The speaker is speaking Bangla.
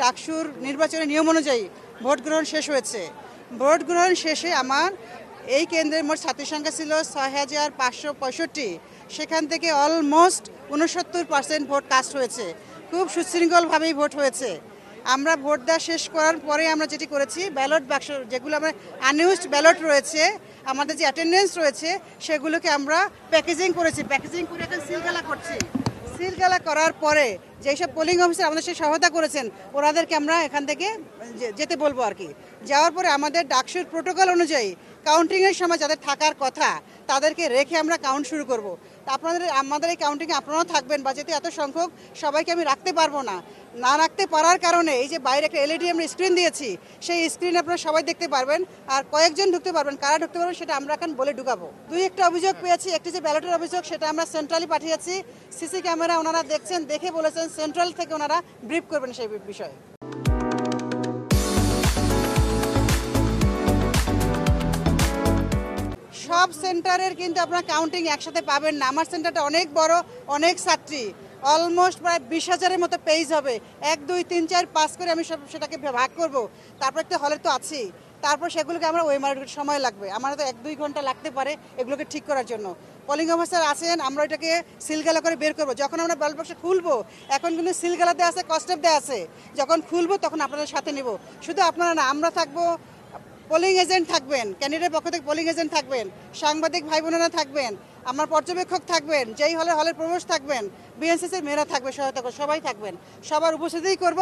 ডাকসুর নির্বাচনের নিয়ম অনুযায়ী ভোট গ্রহণ শেষ হয়েছে। ভোট গ্রহণ শেষে আমার এই কেন্দ্রের মোট ছাত্রী সংখ্যা ছিল ৬,৫৬৫। সেখান থেকে অলমোস্ট ৬৯% ভোট কাস্ট হয়েছে। খুব সুশৃঙ্খলভাবেই ভোট হয়েছে। আমরা ভোট দেওয়া শেষ করার পরে আমরা যেটি করেছি, ব্যালট বাক্স যেগুলো আমরা আনইউজড ব্যালট রয়েছে, আমাদের যে অ্যাটেন্ডেন্স রয়েছে, সেগুলোকে আমরা প্যাকেজিং করেছি। প্যাকেজিং করে এখন সিলগালা করছি। সিলগালা করার পরে যেসব পোলিং অফিসার আমাদের সাথে সহায়তা করেছেন, ওনাদেরকে আমরা এখান থেকে যেতে বলবো আর কি। যাওয়ার পরে আমাদের ডাকসুর প্রোটোকল অনুযায়ী কাউন্টিংয়ের সময় যাদের থাকার কথা তাদেরকে রেখে আমরা কাউন্ট শুরু করব। তা আমাদের এই কাউন্টিংয়ে আপনারাও থাকবেন, বা যেহেতু এত সংখ্যক সবাইকে আমি রাখতে পারবো না, না রাখতে পারার কারণে এই যে বাইরে একটা এলইডি আমরা স্ক্রিন দিয়েছি, সেই স্ক্রিনে আপনারা সবাই দেখতে পারবেন, আর কয়েকজন ঢুকতে পারবেন। কারা ঢুকতে পারবেন সেটা আমরা এখন বলে ঢুকাবো। দুই একটা অভিযোগ পেয়েছি। একটি যে ব্যালটের অভিযোগ, সেটা আমরা সেন্ট্রালি পাঠিয়েছি। সিসি ক্যামেরা ওনারা দেখছেন, দেখে বলেছেন সেন্ট্রাল থেকে ওনারা ব্রিফ করবেন সেই বিষয়ে। সব সেন্টারের কিন্তু আপনারা কাউন্টিং একসাথে পাবেন না। আমার সেন্টারটা অনেক বড়, অনেক ছাত্রী, অলমোস্ট প্রায় 20,000-এর মতো পেজ হবে। 1, 2, 3, 4, 5 করে আমি সেটাকে ভাগ করব। তারপর একটা হলে তো আছেই, তারপর সেগুলোকে আমরা ওয়েমার সময় লাগবে। আমার তো 1-2 ঘন্টা লাগতে পারে এগুলোকে ঠিক করার জন্য। পোলিং অফিসার আছেন, আমরা এটাকে সিলগালা করে বের করব। যখন আমরা ব্যালট বাক্স খুলবো, এখন কিন্তু সিলগালা দেওয়া আছে, কস্টেপ দেওয়া আছে। যখন খুলবো তখন আপনাদের সাথে নিব। শুধু আপনারা না, আমরা থাকবো, পোলিং এজেন্ট থাকবেন, ক্যান্ডিডেট পক্ষ থেকে পোলিং এজেন্ট থাকবেন, সাংবাদিক ভাই বোনেরা থাকবেন, আমার পর্যবেক্ষক থাকবেন, যেই হলের প্রবেশ থাকবেন, বিএনসিসির মেয়েরা থাকবে, সহায়তা করে সবাই থাকবেন। সবার উপস্থিতিই করব।